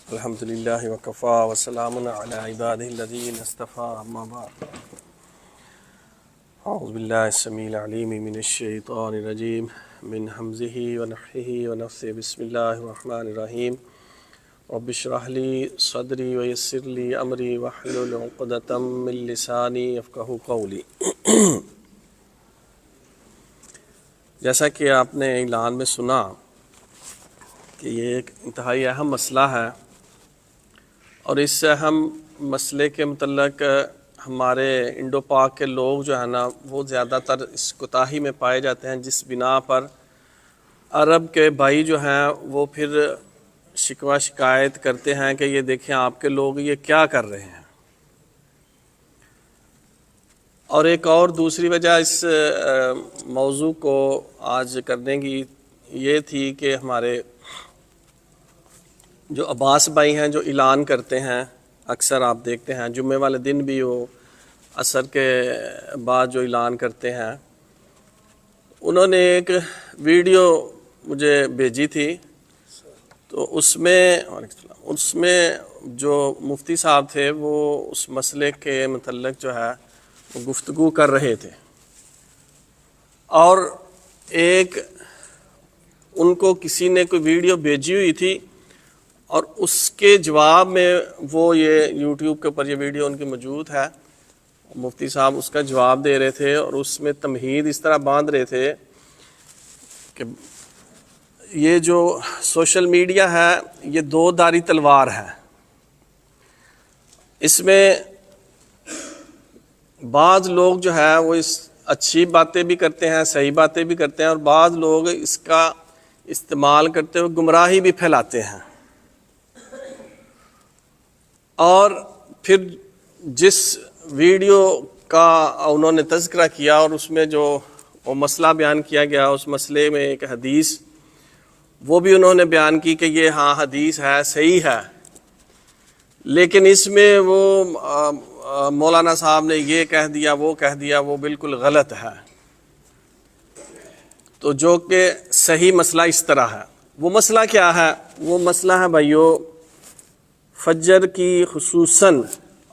الحمد للہ وکفا وسلام علی عبادہ الذین اصطفیٰ اما بعد اعوذ باللہ السمیع العلیم من الشیطان الرجیم من حمزہ ونفخہ ونفثہ بسم اللہ الرحمن الرحیم رب اشرح لی صدری ویسر لی امری واحلل عقدۃ من لسانی یفقہوا قولی۔ جیسا کہ آپ نے اعلان میں سنا کہ یہ ایک انتہائی اہم مسئلہ ہے، اور اس اہم مسئلے کے متعلق ہمارے انڈو پاک کے لوگ جو ہے نا وہ زیادہ تر اس کوتاہی میں پائے جاتے ہیں، جس بنا پر عرب کے بھائی جو ہیں وہ پھر شکوہ شکایت کرتے ہیں کہ یہ دیکھیں آپ کے لوگ یہ کیا کر رہے ہیں۔ اور ایک اور دوسری وجہ اس موضوع کو آج کرنے کی یہ تھی کہ ہمارے جو عباس بھائی ہیں جو اعلان کرتے ہیں، اکثر آپ دیکھتے ہیں جمعے والے دن بھی وہ عصر کے بعد جو اعلان کرتے ہیں، انہوں نے ایک ویڈیو مجھے بھیجی تھی، تو اس میں جو مفتی صاحب تھے وہ اس مسئلے کے متعلق جو ہے وہ گفتگو کر رہے تھے، اور ایک ان کو کسی نے کوئی ویڈیو بھیجی ہوئی تھی، اور اس کے جواب میں وہ یہ یوٹیوب کے اوپر یہ ویڈیو ان کی موجود ہے، مفتی صاحب اس کا جواب دے رہے تھے، اور اس میں تمہید اس طرح باندھ رہے تھے کہ یہ جو سوشل میڈیا ہے یہ دو دھاری تلوار ہے، اس میں بعض لوگ جو ہے وہ اس اچھی باتیں بھی کرتے ہیں، صحیح باتیں بھی کرتے ہیں، اور بعض لوگ اس کا استعمال کرتے ہوئے گمراہی بھی پھیلاتے ہیں۔ اور پھر جس ویڈیو کا انہوں نے تذکرہ کیا اور اس میں جو وہ مسئلہ بیان کیا گیا، اس مسئلے میں ایک حدیث وہ بھی انہوں نے بیان کی کہ یہ ہاں حدیث ہے، صحیح ہے، لیکن اس میں وہ مولانا صاحب نے یہ کہہ دیا وہ بالکل غلط ہے۔ تو جو کہ صحیح مسئلہ اس طرح ہے، وہ مسئلہ کیا ہے؟ وہ مسئلہ ہے بھائیو فجر کی خصوصاً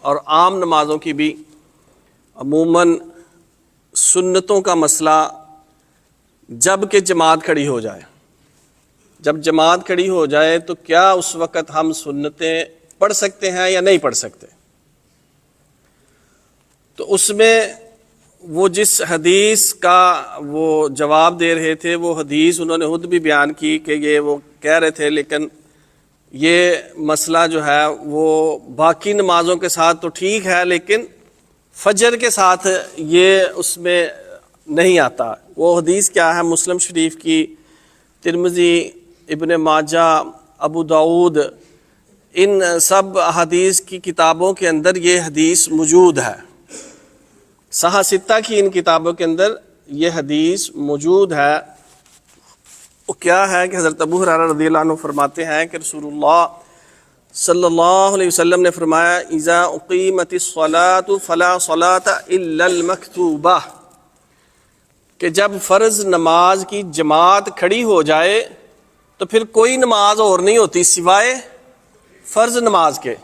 اور عام نمازوں کی بھی عموماً سنتوں کا مسئلہ، جب کہ جماعت کھڑی ہو جائے، جب جماعت کھڑی ہو جائے تو کیا اس وقت ہم سنتیں پڑھ سکتے ہیں یا نہیں پڑھ سکتے؟ تو اس میں وہ جس حدیث کا وہ جواب دے رہے تھے، وہ حدیث انہوں نے خود بھی بیان کی کہ یہ وہ کہہ رہے تھے، لیکن یہ مسئلہ جو ہے وہ باقی نمازوں کے ساتھ تو ٹھیک ہے، لیکن فجر کے ساتھ یہ اس میں نہیں آتا۔ وہ حدیث کیا ہے؟ مسلم شریف کی، ترمذی، ابن ماجہ، ابو داؤد، ان سب حدیث کی کتابوں کے اندر یہ حدیث موجود ہے، صحاح ستہ کی ان کتابوں کے اندر یہ حدیث موجود ہے۔ وہ کیا ہے کہ حضرت ابو ہریرہ رضی اللہ عنہ فرماتے ہیں کہ رسول اللہ صلی اللہ علیہ وسلم نے فرمایا اذا اقیمت الصلاۃ فلا صلاۃ الا المکتوبہ، کہ جب فرض نماز کی جماعت کھڑی ہو جائے تو پھر کوئی نماز اور نہیں ہوتی سوائے فرض نماز کے،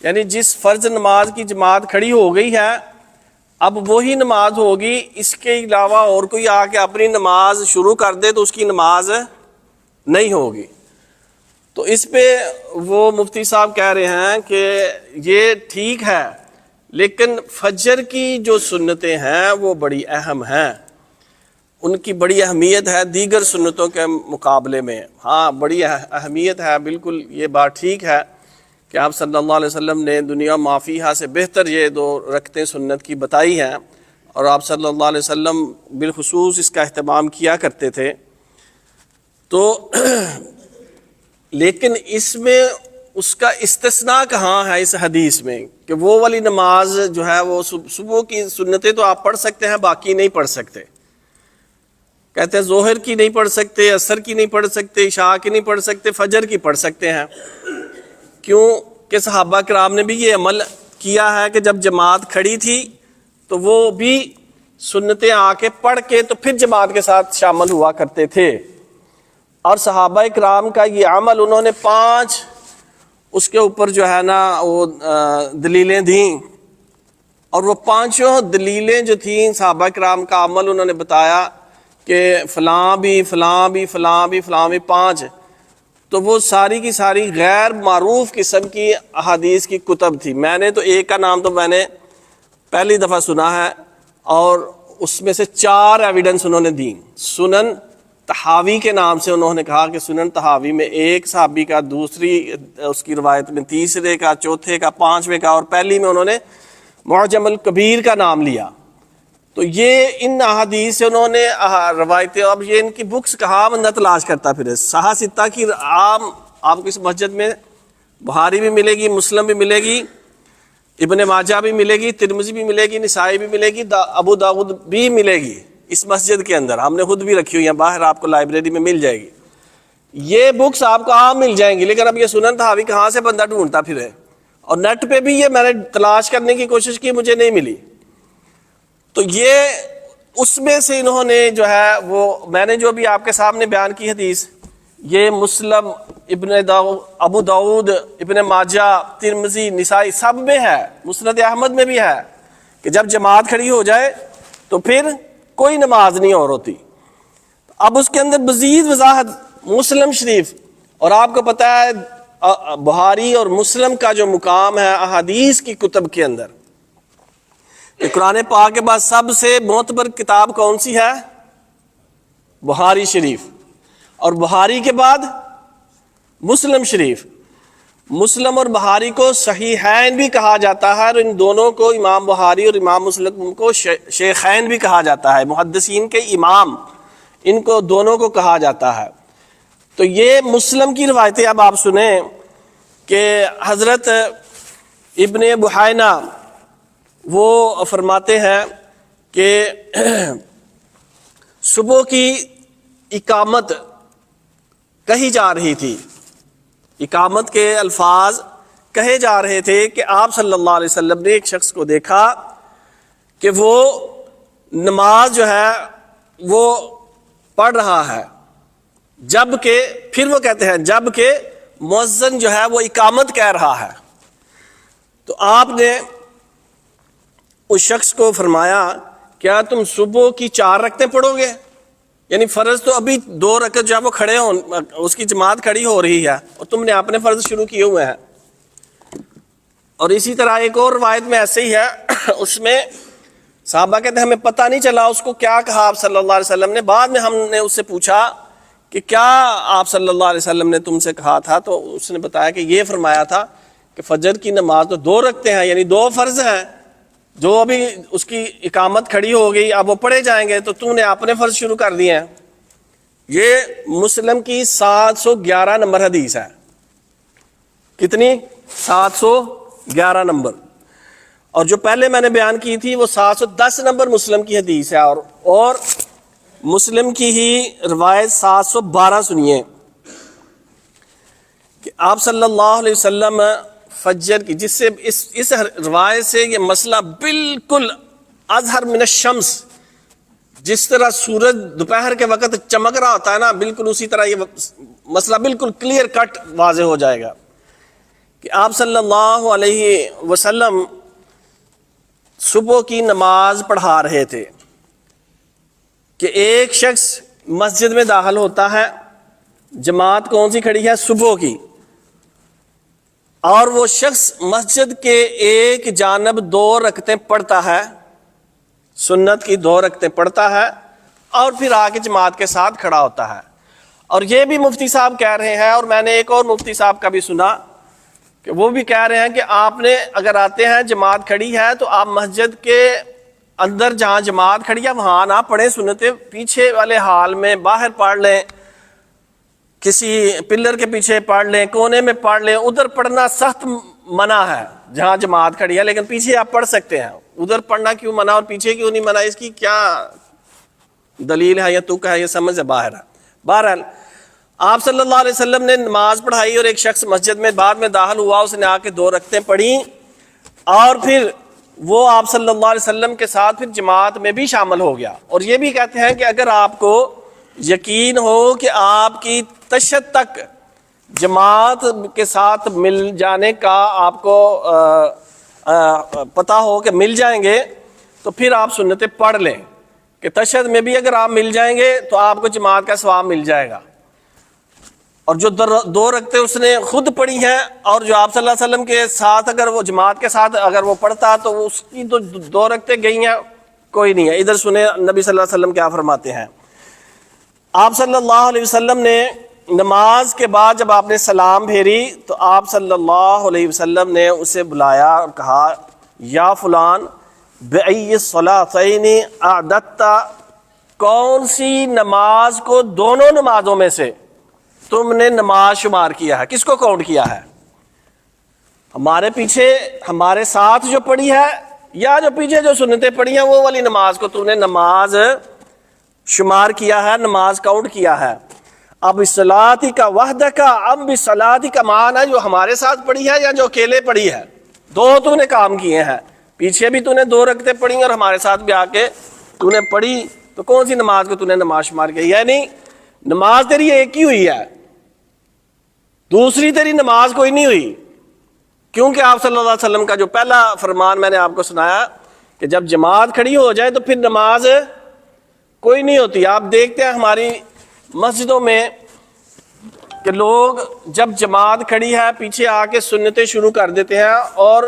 یعنی جس فرض نماز کی جماعت کھڑی ہو گئی ہے اب وہی نماز ہوگی، اس کے علاوہ اور کوئی آ کے اپنی نماز شروع کر دے تو اس کی نماز نہیں ہوگی۔ تو اس پہ وہ مفتی صاحب کہہ رہے ہیں کہ یہ ٹھیک ہے، لیکن فجر کی جو سنتیں ہیں وہ بڑی اہم ہیں، ان کی بڑی اہمیت ہے دیگر سنتوں کے مقابلے میں۔ ہاں بڑی اہمیت ہے، بالکل یہ بات ٹھیک ہے کہ آپ صلی اللہ علیہ وسلم نے دنیا معافیہا سے بہتر یہ دو رکعتیں سنت کی بتائی ہیں، اور آپ صلی اللہ علیہ وسلم بالخصوص اس کا اہتمام کیا کرتے تھے۔ تو لیکن اس میں اس کا استثناء کہاں ہے اس حدیث میں کہ وہ والی نماز جو ہے وہ صبح کی سنتیں تو آپ پڑھ سکتے ہیں، باقی نہیں پڑھ سکتے۔ کہتے ہیں ظہر کی نہیں پڑھ سکتے، عصر کی نہیں پڑھ سکتے، عشاء کی نہیں پڑھ سکتے، فجر کی پڑھ سکتے ہیں۔ کیوں کہ صحابہ کرام نے بھی یہ عمل کیا ہے کہ جب جماعت کھڑی تھی تو وہ بھی سنتیں آ کے پڑھ کے تو پھر جماعت کے ساتھ شامل ہوا کرتے تھے۔ اور صحابہ کرام کا یہ عمل انہوں نے 5 اس کے اوپر جو ہے نا وہ دلیلیں دیں، اور وہ پانچوں دلیلیں جو تھیں صحابہ کرام کا عمل انہوں نے بتایا کہ فلاں بھی فلاں بھی فلاں بھی فلاں بھی 5، تو وہ ساری کی ساری غیر معروف قسم کی احادیث کی کتب تھی۔ میں نے تو ایک کا نام تو میں نے پہلی دفعہ سنا ہے، اور اس میں سے 4 ایویڈنس انہوں نے دی۔ سنن طحاوی کے نام سے انہوں نے کہا کہ سنن طحاوی میں ایک صحابی کا، دوسری اس کی روایت میں تیسرے کا، چوتھے کا، 5ویں کا، اور پہلی میں انہوں نے معجم الکبیر کا نام لیا۔ تو یہ ان احادیث سے انہوں نے روایتیں، اب یہ ان کی بکس کہاں بندہ تلاش کرتا پھر؟ صحاح ستہ کی عام آپ کو اس مسجد میں بخاری بھی ملے گی، مسلم بھی ملے گی، ابن ماجہ بھی ملے گی، ترمذی بھی ملے گی، نسائی بھی ملے گی، ابو داؤد بھی ملے گی اس مسجد کے اندر۔ ہم نے خود بھی رکھی ہوئی ہیں، باہر آپ کو لائبریری میں مل جائے گی۔ یہ بکس آپ کو عام مل جائیں گی، لیکن اب یہ سنن طحاوی کہاں سے بندہ ڈھونڈتا پھرے؟ اور نیٹ پہ بھی یہ میں نے تلاش کرنے کی کوشش کی، مجھے نہیں ملی۔ تو یہ اس میں سے انہوں نے جو ہے وہ میں نے جو بھی آپ کے سامنے بیان کی حدیث، یہ مسلم، ابو داؤد، ابن ماجہ، ترمذی، نسائی سب میں ہے، مسند احمد میں بھی ہے کہ جب جماعت کھڑی ہو جائے تو پھر کوئی نماز نہیں اور ہوتی۔ اب اس کے اندر مزید وضاحت مسلم شریف، اور آپ کو پتہ ہے بخاری اور مسلم کا جو مقام ہے احادیث کی کتب کے اندر، کہ قرآن پاک کے بعد سب سے معتبر کتاب کون سی ہے؟ بخاری شریف، اور بخاری کے بعد مسلم شریف۔ مسلم اور بخاری کو صحیحین بھی کہا جاتا ہے، اور ان دونوں کو امام بخاری اور امام مسلم کو شیخین بھی کہا جاتا ہے، محدثین کے امام، ان کو دونوں کو کہا جاتا ہے۔ تو یہ مسلم کی روایتیں اب آپ سنیں کہ حضرت ابن بحینا وہ فرماتے ہیں کہ صبح کی اقامت کہی جا رہی تھی، اقامت کے الفاظ کہے جا رہے تھے کہ آپ صلی اللہ علیہ وسلم نے ایک شخص کو دیکھا کہ وہ نماز جو ہے وہ پڑھ رہا ہے، جبکہ پھر وہ کہتے ہیں جبکہ مؤذن جو ہے وہ اقامت کہہ رہا ہے۔ تو آپ نے اس شخص کو فرمایا کیا تم صبح کی 4 رکعتیں پڑھو گے؟ یعنی فرض تو ابھی 2 رکعت جو ہے وہ کھڑے ہوں، اس کی جماعت کھڑی ہو رہی ہے، اور تم نے اپنے فرض شروع کیے ہوئے ہیں۔ اور اسی طرح ایک اور روایت میں ایسے ہی ہے، اس میں صحابہ کہتے ہیں ہمیں پتہ نہیں چلا اس کو کیا کہا آپ صلی اللہ علیہ وسلم نے۔ بعد میں ہم نے اس سے پوچھا کہ کیا آپ صلی اللہ علیہ وسلم نے تم سے کہا تھا، تو اس نے بتایا کہ یہ فرمایا تھا کہ فجر کی نماز تو 2 رکعتیں ہیں، یعنی 2 فرض ہیں، جو ابھی اس کی اقامت کھڑی ہو گئی اب وہ پڑھے جائیں گے، تو تم نے اپنے فرض شروع کر دیے ہیں۔ یہ مسلم کی 711 نمبر حدیث ہے۔ کتنی؟ 711 نمبر۔ اور جو پہلے میں نے بیان کی تھی وہ 710 نمبر مسلم کی حدیث ہے، اور مسلم کی ہی روایت 712 سنیے کہ آپ صلی اللہ علیہ وسلم فجر کی، جس سے اس روایت سے یہ مسئلہ بالکل اظہر من الشمس، جس طرح سورج دوپہر کے وقت چمک رہا ہوتا ہے نا، بالکل اسی طرح یہ مسئلہ بالکل کلیئر کٹ واضح ہو جائے گا کہ آپ صلی اللہ علیہ وسلم صبح کی نماز پڑھا رہے تھے کہ ایک شخص مسجد میں داخل ہوتا ہے، جماعت کون سی کھڑی ہے؟ صبح کی، اور وہ شخص مسجد کے ایک جانب 2 رکعتیں پڑھتا ہے، سنت کی 2 رکعتیں پڑھتا ہے، اور پھر آ کے جماعت کے ساتھ کھڑا ہوتا ہے۔ اور یہ بھی مفتی صاحب کہہ رہے ہیں، اور میں نے ایک اور مفتی صاحب کا بھی سنا کہ وہ بھی کہہ رہے ہیں کہ آپ نے اگر آتے ہیں جماعت کھڑی ہے تو آپ مسجد کے اندر جہاں جماعت کھڑی ہے وہاں نہ پڑھیں سنتیں، پیچھے والے حال میں باہر پڑھ لیں، کسی پلر کے پیچھے پڑھ لیں، کونے میں پڑھ لیں۔ ادھر پڑھنا سخت منع ہے جہاں جماعت کھڑی ہے، لیکن پیچھے آپ پڑھ سکتے ہیں۔ ادھر پڑھنا کیوں منع اور پیچھے کیوں نہیں منع، اس کی کیا دلیل ہے یا تک ہے، یہ سمجھ سے باہر ہے۔ بہرحال آپ صلی اللہ علیہ وسلم نے نماز پڑھائی، اور ایک شخص مسجد میں بعد میں داخل ہوا، اس نے آ کے 2 رکعتیں پڑھی، اور پھر وہ آپ صلی اللہ علیہ وسلم کے ساتھ پھر جماعت میں بھی شامل ہو گیا۔ اور یہ بھی کہتے ہیں کہ اگر آپ کو یقین ہو کہ آپ کی تشہد تک جماعت کے ساتھ مل جانے کا آپ کو پتہ ہو کہ مل جائیں گے تو پھر آپ سنتیں پڑھ لیں کہ تشہد میں بھی اگر آپ مل جائیں گے تو آپ کو جماعت کا ثواب مل جائے گا. اور جو 2 رکعتیں اس نے خود پڑھی ہیں اور جو آپ صلی اللہ علیہ وسلم کے ساتھ اگر وہ جماعت کے ساتھ اگر وہ پڑھتا تو اس کی تو 2 رکعتیں گئی ہیں کوئی نہیں ہے. ادھر سنیں نبی صلی اللہ علیہ وسلم کیا فرماتے ہیں. آپ صلی اللہ علیہ وسلم نے نماز کے بعد جب آپ نے سلام پھیری تو آپ صلی اللہ علیہ وسلم نے اسے بلایا اور کہا یا فلان بأی الصلاتین اعددت، کون سی نماز کو دونوں نمازوں میں سے تم نے نماز شمار کیا ہے، کس کو کاؤنٹ کیا ہے؟ ہمارے پیچھے ہمارے ساتھ جو پڑھی ہے یا جو پیچھے جو سنتیں پڑھی ہیں وہ والی نماز کو تم نے نماز شمار کیا ہے، نماز کاؤنٹ کیا ہے. اب الصلاۃ کا وحدہ کا، اب الصلاۃ کا معنی جو ہمارے ساتھ پڑھی ہے یا جو اکیلے پڑھی ہے، 2 تو نے کام کیے ہیں. پیچھے بھی تو نے 2 رکعتیں پڑھی اور ہمارے ساتھ بھی آ کے تو نے پڑھی، تو کون سی نماز کو تو نے نماز شمار کیا؟ یعنی نماز تیری ایک ہی ہوئی ہے، دوسری تیری نماز کوئی نہیں ہوئی. کیونکہ آپ صلی اللہ علیہ وسلم کا جو پہلا فرمان میں نے آپ کو سنایا کہ جب جماعت کھڑی ہو جائے تو پھر نماز کوئی نہیں ہوتی. آپ دیکھتے ہیں ہماری مسجدوں میں کہ لوگ جب جماعت کھڑی ہے پیچھے آ کے سنتیں شروع کر دیتے ہیں، اور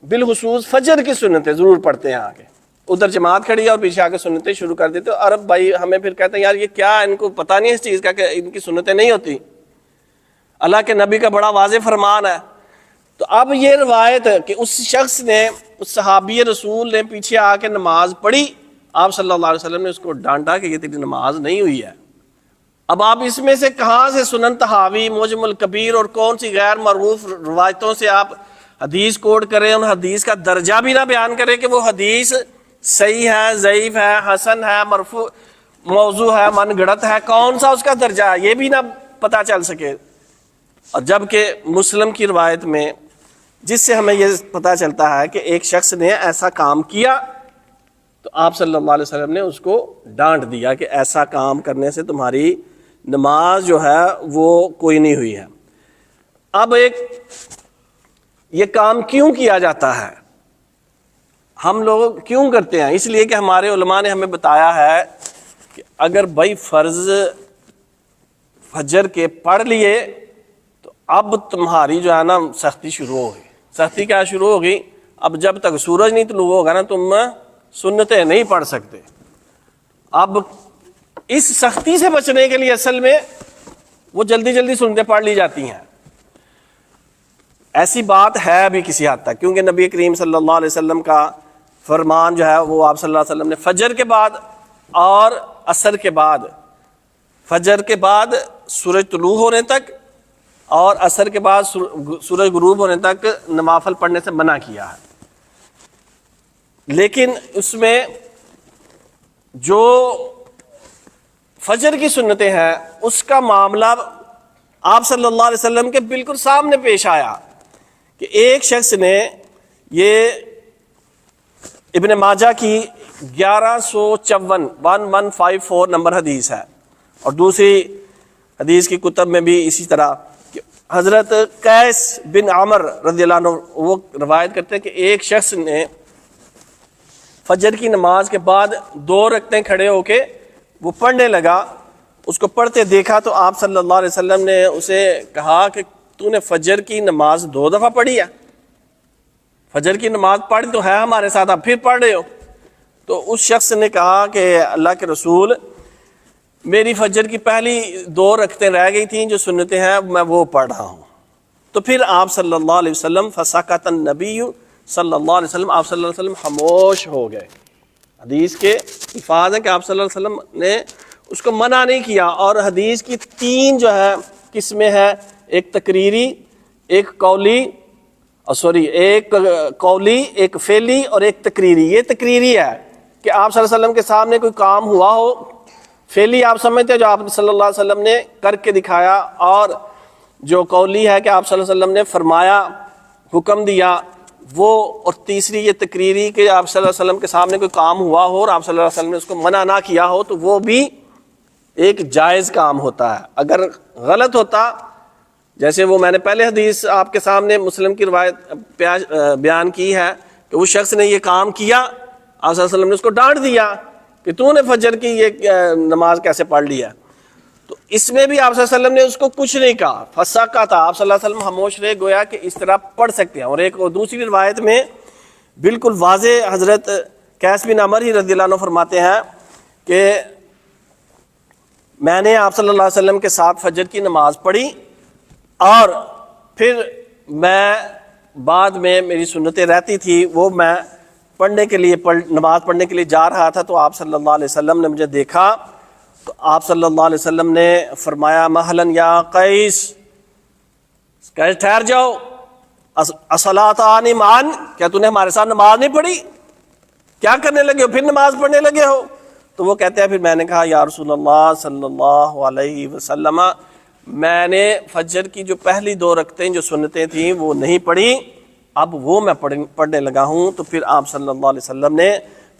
بالخصوص فجر کی سنتیں ضرور پڑھتے ہیں. آگے ادھر جماعت کھڑی ہے اور پیچھے آ کے سنتیں شروع کر دیتے ہیں. عرب بھائی ہمیں پھر کہتے ہیں یار یہ کیا، ان کو پتہ نہیں اس چیز کا کہ ان کی سنتیں نہیں ہوتی. اللہ کے نبی کا بڑا واضح فرمان ہے. تو اب یہ روایت کہ اس شخص نے، اس صحابی رسول نے پیچھے آ کے نماز پڑھی، آپ صلی اللہ علیہ وسلم نے اس کو ڈانٹا کہ یہ تیری نماز نہیں ہوئی ہے. اب آپ اس میں سے کہاں سے سنن طحاوی، معجم الکبیر اور کون سی غیر معروف روایتوں سے آپ حدیث کوٹ کریں، ان حدیث کا درجہ بھی نہ بیان کریں کہ وہ حدیث صحیح ہے، ضعیف ہے، حسن ہے، مرفوع، موضوع ہے، من گڑت ہے، کون سا اس کا درجہ ہے یہ بھی نہ پتہ چل سکے. اور جبکہ مسلم کی روایت میں جس سے ہمیں یہ پتہ چلتا ہے کہ ایک شخص نے ایسا کام کیا تو آپ صلی اللہ علیہ وسلم نے اس کو ڈانٹ دیا کہ ایسا کام کرنے سے تمہاری نماز جو ہے وہ کوئی نہیں ہوئی ہے. اب یہ کام کیوں کیا جاتا ہے، ہم لوگ کیوں کرتے ہیں؟ اس لیے کہ ہمارے علماء نے ہمیں بتایا ہے کہ اگر بھائی فرض فجر کے پڑھ لیے تو اب تمہاری جو ہے نا سختی شروع ہوگی. سختی کیا شروع ہوگی؟ اب جب تک سورج نہیں طلوع ہوگا نا تم سنتیں نہیں پڑھ سکتے. اب اس سختی سے بچنے کے لیے اصل میں وہ جلدی جلدی سنتیں پڑھ لی جاتی ہیں. ایسی بات ہے ابھی کسی حد تک، کیونکہ نبی کریم صلی اللہ علیہ وسلم کا فرمان جو ہے وہ آپ صلی اللہ علیہ وسلم نے فجر کے بعد اور عصر کے بعد، فجر کے بعد سورج طلوع ہونے تک اور عصر کے بعد سورج غروب ہونے تک نوافل پڑھنے سے منع کیا ہے. لیکن اس میں جو فجر کی سنتیں ہیں اس کا معاملہ آپ صلی اللہ علیہ وسلم کے بالکل سامنے پیش آیا کہ ایک شخص نے، یہ ابن ماجہ کی 1154 نمبر حدیث ہے، اور دوسری حدیث کی کتب میں بھی اسی طرح کہ حضرت قیس بن عمر رضی اللہ عنہ وہ روایت کرتے ہیں کہ ایک شخص نے فجر کی نماز کے بعد 2 رکعتیں کھڑے ہو کے وہ پڑھنے لگا. اس کو پڑھتے دیکھا تو آپ صلی اللہ علیہ وسلم نے اسے کہا کہ تو نے فجر کی نماز 2 دفعہ پڑھی ہے، فجر کی نماز پڑھی تو ہے ہمارے ساتھ، آپ پھر پڑھ رہے ہو. تو اس شخص نے کہا کہ اللہ کے رسول، میری فجر کی پہلی 2 رکعتیں رہ گئی تھیں جو سنتیں ہیں میں وہ پڑھ رہا ہوں. تو پھر آپ صلی اللہ علیہ وسلم فسکت النبی صلی اللہ علیہ وسلم، آپ صلی اللہ علیہ وسلم خاموش ہو گئے. حدیث کے الفاظ ہیں کہ آپ صلی اللہ علیہ وسلم نے اس کو منع نہیں کیا. اور حدیث کی 3 جو ہے قسمیں ہیں، ایک تقریری، ایک قولی، ایک قولی، ایک فعلی اور ایک تقریری. یہ تقریری ہے کہ آپ صلی اللہ علیہ وسلم کے سامنے کوئی کام ہوا ہو. فعلی آپ سمجھتے ہیں جو آپ صلی اللہ علیہ وسلم نے کر کے دکھایا، اور جو قولی ہے کہ آپ صلی اللہ علیہ وسلم نے فرمایا، حکم دیا وہ. اور تیسری یہ تقریری کہ آپ صلی اللہ علیہ وسلم کے سامنے کوئی کام ہوا ہو اور آپ صلی اللہ علیہ وسلم نے اس کو منع نہ کیا ہو، تو وہ بھی ایک جائز کام ہوتا ہے. اگر غلط ہوتا جیسے وہ میں نے پہلے حدیث آپ کے سامنے مسلم کی روایت بیان کی ہے کہ اس شخص نے یہ کام کیا، آپ صلی اللہ علیہ وسلم نے اس کو ڈانٹ دیا کہ تو نے فجر کی یہ نماز کیسے پڑھ لیا. تو اس میں بھی آپ صلی اللہ علیہ وسلم نے اس کو کچھ نہیں کہا، فسکت تھا، آپ صلی اللہ علیہ وسلم خاموش رہے، گویا کہ اس طرح پڑھ سکتے ہیں. اور ایک دوسری روایت میں بالکل واضح حضرت قیس بن عمر ہی رضی اللہ عنہ فرماتے ہیں کہ میں نے آپ صلی اللہ علیہ وسلم کے ساتھ فجر کی نماز پڑھی، اور پھر میں بعد میں میری سنتیں رہتی تھی، وہ میں پڑھنے کے لیے نماز پڑھنے کے لیے جا رہا تھا، تو آپ صلی اللہ علیہ وسلم نے مجھے دیکھا، تو آپ صلی اللہ علیہ وسلم نے فرمایا مہلن یا قیس، ٹھہر جاؤ، اصلاۃ آنی مان، کیا تو نے ہمارے ساتھ نماز نہیں پڑھی؟ کیا کرنے لگے ہو؟ پھر نماز پڑھنے لگے ہو؟ تو وہ کہتے ہیں پھر میں نے کہا یا رسول اللہ صلی اللہ علیہ وسلم، میں نے فجر کی جو پہلی 2 رکعتیں جو سنتیں تھیں وہ نہیں پڑھی، اب وہ میں پڑھنے لگا ہوں. تو پھر آپ صلی اللہ علیہ وسلم نے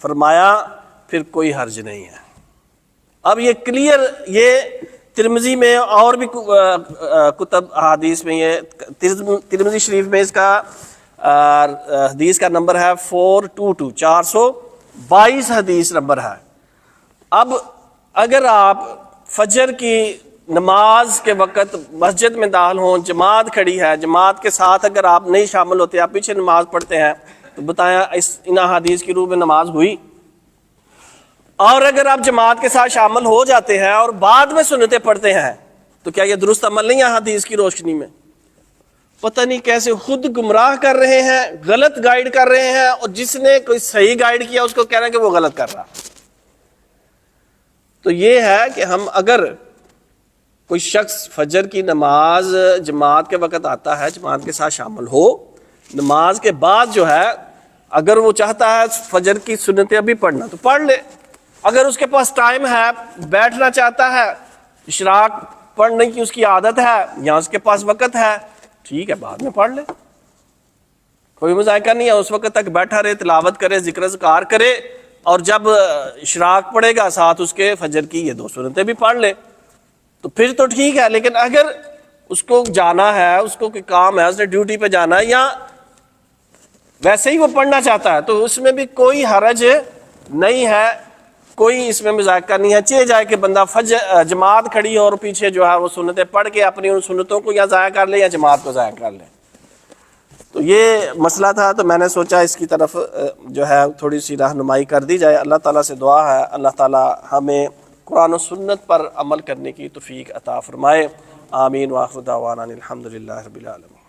فرمایا پھر کوئی حرج نہیں ہے. اب یہ کلیئر، یہ ترمذی میں اور بھی کتب حدیث میں، یہ ترمذی شریف میں اس کا حدیث کا نمبر ہے 422، 422 حدیث نمبر ہے. اب اگر آپ فجر کی نماز کے وقت مسجد میں داخل ہوں، جماعت کھڑی ہے، جماعت کے ساتھ اگر آپ نہیں شامل ہوتے، آپ پیچھے نماز پڑھتے ہیں، تو بتایا ان احادیث کی روح میں نماز ہوئی؟ اور اگر آپ جماعت کے ساتھ شامل ہو جاتے ہیں اور بعد میں سنتیں پڑھتے ہیں، تو کیا یہ درست عمل نہیں ہے حدیث کی روشنی میں؟ پتہ نہیں کیسے خود گمراہ کر رہے ہیں، غلط گائیڈ کر رہے ہیں، اور جس نے کوئی صحیح گائیڈ کیا اس کو کہہ رہے ہیں کہ وہ غلط کر رہا. تو یہ ہے کہ ہم اگر کوئی شخص فجر کی نماز جماعت کے وقت آتا ہے، جماعت کے ساتھ شامل ہو، نماز کے بعد جو ہے اگر وہ چاہتا ہے فجر کی سنتیں ابھی پڑھنا تو پڑھ لے، اگر اس کے پاس ٹائم ہے، بیٹھنا چاہتا ہے، اشراق پڑھنے کی اس کی عادت ہے یا اس کے پاس وقت ہے، ٹھیک ہے بعد میں پڑھ لے، کوئی مذائقہ نہیں ہے. اس وقت تک بیٹھا رہے، تلاوت کرے، ذکر اذکار کرے، اور جب اشراق پڑے گا ساتھ اس کے فجر کی یہ 2 سنتیں بھی پڑھ لے، تو پھر تو ٹھیک ہے. لیکن اگر اس کو جانا ہے، اس کو کوئی کام ہے، اس نے ڈیوٹی پہ جانا ہے، یا ویسے ہی وہ پڑھنا چاہتا ہے، تو اس میں بھی کوئی حرج نہیں ہے، کوئی اس میں مذائقہ نہیں ہے. چاہے جائے کہ بندہ جماعت کھڑی ہو اور پیچھے جو ہے وہ سنتیں پڑھ کے اپنی ان سنتوں کو یا ضائع کر لے یا جماعت کو ضائع کر لے. تو یہ مسئلہ تھا، تو میں نے سوچا اس کی طرف جو ہے تھوڑی سی رہنمائی کر دی جائے. اللہ تعالیٰ سے دعا ہے اللہ تعالیٰ ہمیں قرآن و سنت پر عمل کرنے کی توفیق عطا فرمائے. آمین. وآخر دعوانا الحمدللہ رب العالمین.